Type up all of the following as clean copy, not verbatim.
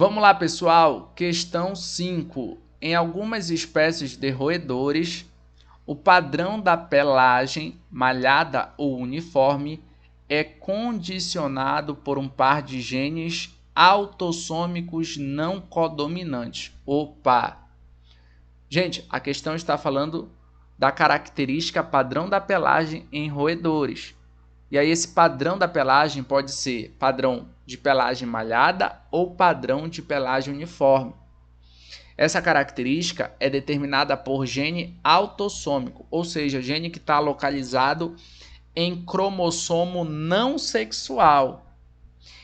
Vamos lá, pessoal. Questão 5. Em algumas espécies de roedores, o padrão da pelagem malhada ou uniforme é condicionado por um par de genes autossômicos não codominantes. Opa! Gente, a questão está falando da característica padrão da pelagem em roedores. E aí esse padrão da pelagem pode ser padrão de pelagem malhada ou padrão de pelagem uniforme. Essa característica é determinada por gene autossômico, ou seja, gene que está localizado em cromossomo não sexual.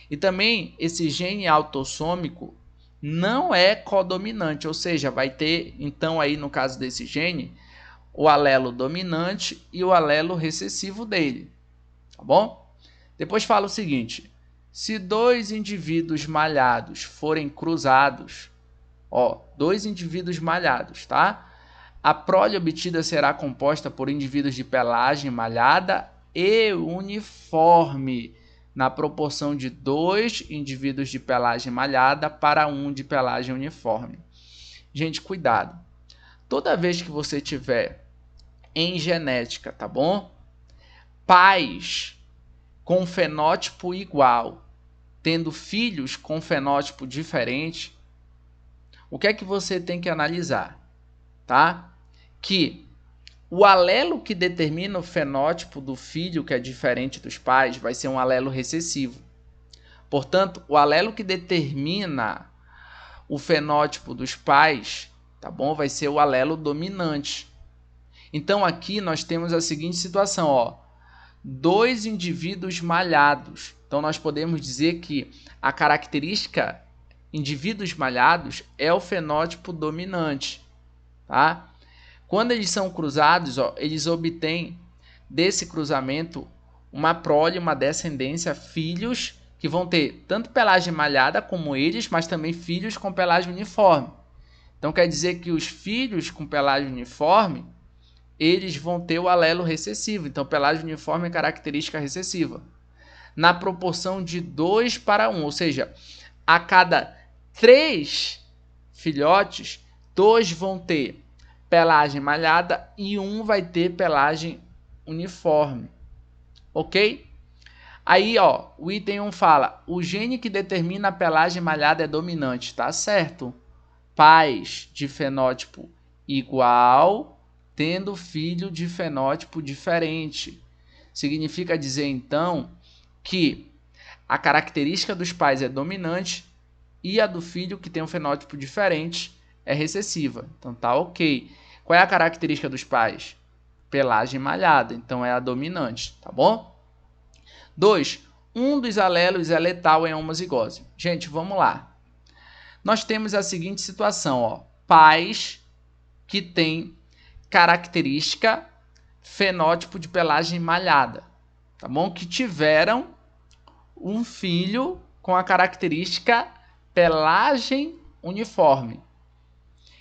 E também esse gene autossômico não é codominante, ou seja, vai ter, então aí no caso desse gene, o alelo dominante e o alelo recessivo dele, tá bom? Depois fala o seguinte, se dois indivíduos malhados forem cruzados, dois indivíduos malhados, tá? A prole obtida será composta por indivíduos de pelagem malhada e uniforme, na proporção de 2 indivíduos de pelagem malhada para 1 de pelagem uniforme. Gente, cuidado. Toda vez que você tiver em genética, tá bom? Pais com fenótipo igual, tendo filhos com fenótipo diferente, o que é que você tem que analisar, tá? Que o alelo que determina o fenótipo do filho que é diferente dos pais vai ser um alelo recessivo. Portanto, o alelo que determina o fenótipo dos pais, tá bom? Vai ser o alelo dominante. Então aqui nós temos a seguinte situação, dois indivíduos malhados. Então nós podemos dizer que a característica indivíduos malhados é o fenótipo dominante, tá? Quando eles são cruzados, eles obtêm desse cruzamento uma prole, uma descendência, filhos que vão ter tanto pelagem malhada como eles, mas também filhos com pelagem uniforme. Então quer dizer que os filhos com pelagem uniforme, eles vão ter o alelo recessivo. Então pelagem uniforme é característica recessiva. Na proporção de 2 para 1, ou seja, a cada 3 filhotes, 2 vão ter pelagem malhada e 1 vai ter pelagem uniforme. Ok? Aí, o item 1 fala, o gene que determina a pelagem malhada é dominante. Tá certo. Pais de fenótipo igual, tendo filho de fenótipo diferente. Significa dizer, então, que a característica dos pais é dominante e a do filho, que tem um fenótipo diferente, é recessiva. Então tá ok. Qual é a característica dos pais? Pelagem malhada, então é a dominante, tá bom? 2. Um dos alelos é letal em homozigose. Gente, vamos lá. Nós temos a seguinte situação, pais que têm característica fenótipo de pelagem malhada, tá bom? Que tiveram um filho com a característica pelagem uniforme.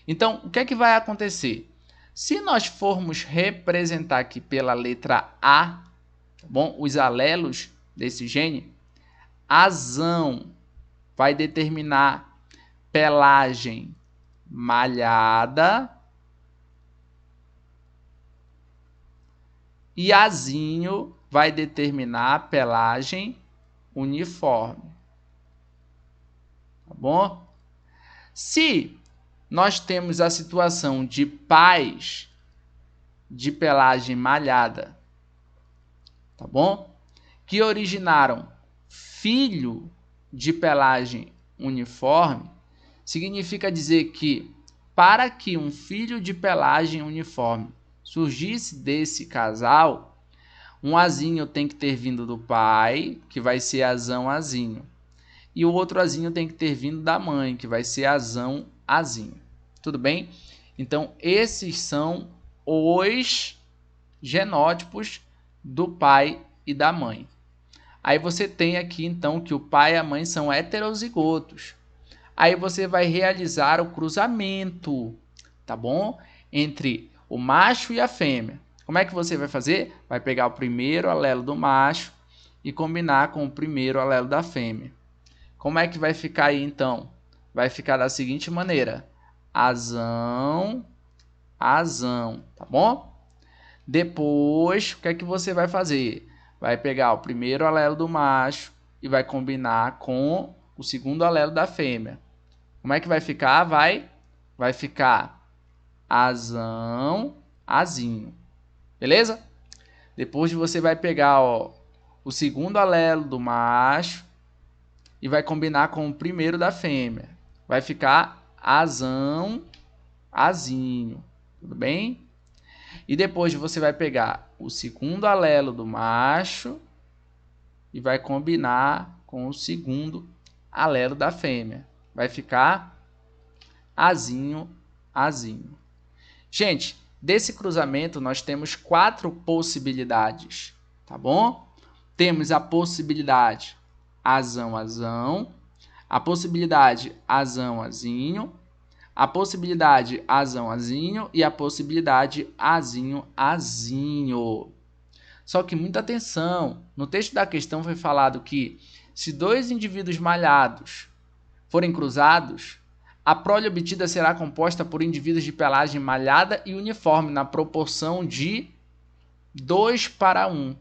Então, o que é que vai acontecer? Se nós formos representar aqui pela letra A, tá bom? Os alelos desse gene, azão vai determinar pelagem malhada e azinho vai determinar pelagem uniforme. Tá bom? Se nós temos a situação de pais de pelagem malhada, tá bom? Que originaram filho de pelagem uniforme, significa dizer que para que um filho de pelagem uniforme surgisse desse casal, um azinho tem que ter vindo do pai, que vai ser azão-azinho. E o outro azinho tem que ter vindo da mãe, que vai ser azão-azinho. Tudo bem? Então, esses são os genótipos do pai e da mãe. Aí você tem aqui, então, que o pai e a mãe são heterozigotos. Aí você vai realizar o cruzamento, tá bom? Entre o macho e a fêmea. Como é que você vai fazer? Vai pegar o primeiro alelo do macho e combinar com o primeiro alelo da fêmea. Como é que vai ficar aí, então? vai ficar da seguinte maneira: azão, azão, tá bom? Depois, o que é que você vai fazer? Vai pegar o primeiro alelo do macho e vai combinar com o segundo alelo da fêmea. Como é que vai ficar? Vai ficar azão, azinho. Beleza? Depois você vai pegar, ó, o segundo alelo do macho e vai combinar com o primeiro da fêmea. Vai ficar azão, azinho. Tudo bem? E depois você vai pegar o segundo alelo do macho e vai combinar com o segundo alelo da fêmea. Vai ficar azinho, azinho. Gente, desse cruzamento nós temos 4 possibilidades, tá bom? Temos a possibilidade azão, azão, a possibilidade azão, azinho, a possibilidade azão, azinho e a possibilidade azinho, azinho. Só que muita atenção, no texto da questão foi falado que se 2 indivíduos malhados forem cruzados, a prole obtida será composta por indivíduos de pelagem malhada e uniforme na proporção de 2:1.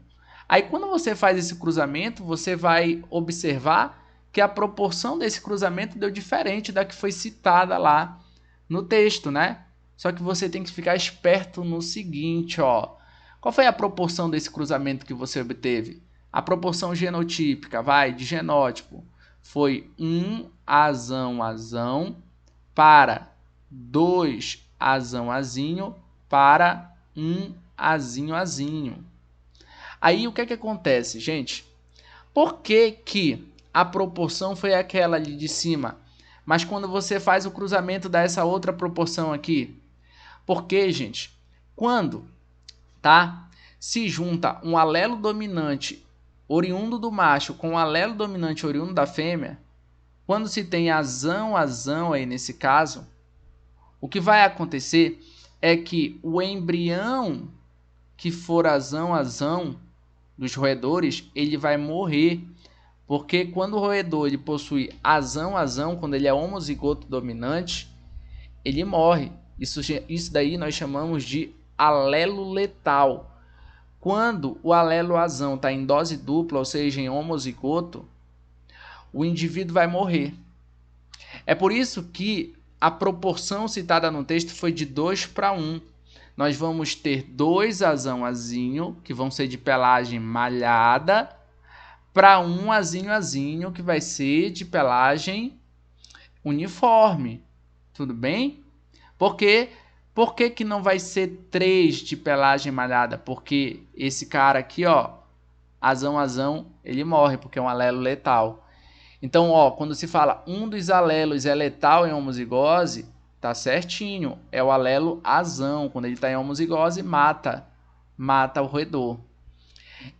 Aí quando você faz esse cruzamento, você vai observar que a proporção desse cruzamento deu diferente da que foi citada lá no texto, né? Só que você tem que ficar esperto no seguinte, ó. Qual foi a proporção desse cruzamento que você obteve? A proporção genotípica, de genótipo, foi 1 azão, azão para 2 azão, azinho para 1 azinho, azinho. Aí o que é que acontece, gente? Por que que a proporção foi aquela ali de cima, mas quando você faz o cruzamento dá essa outra proporção aqui? Porque, gente, quando se junta um alelo dominante oriundo do macho com um alelo dominante oriundo da fêmea, quando se tem azão, azão aí nesse caso, o que vai acontecer é que o embrião que for azão, azão dos roedores, ele vai morrer. Porque quando o roedor ele possui azão, azão, quando ele é homozigoto dominante, ele morre. Isso daí nós chamamos de alelo letal. Quando o alelo azão está em dose dupla, ou seja, em homozigoto, o indivíduo vai morrer. É por isso que a proporção citada no texto foi de 2:1. Nós vamos ter 2 azão, azinho, que vão ser de pelagem malhada, para 1 azinho, azinho, que vai ser de pelagem uniforme. Tudo bem? Por que não vai ser 3 de pelagem malhada? Porque esse cara aqui, ó, azão, azão, ele morre, porque é um alelo letal. Então, ó, quando se fala um dos alelos é letal em homozigose, tá certinho. É o alelo azão. Quando ele está em homozigose, mata o roedor.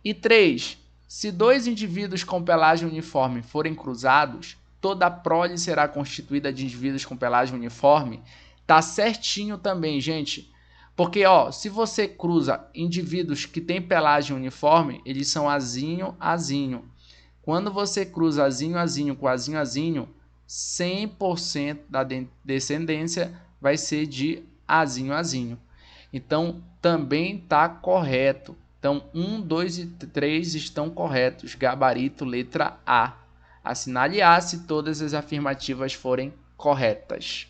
E 3. Se 2 indivíduos com pelagem uniforme forem cruzados, toda a prole será constituída de indivíduos com pelagem uniforme. Tá certinho também, gente. Porque, ó, se você cruza indivíduos que têm pelagem uniforme, eles são azinho, azinho. Quando você cruza azinho, azinho com azinho, azinho, 100% da descendência vai ser de azinho, azinho. Então, também está correto. Então, 1, 2 e 3 estão corretos. Gabarito, letra A. Assinale A se todas as afirmativas forem corretas.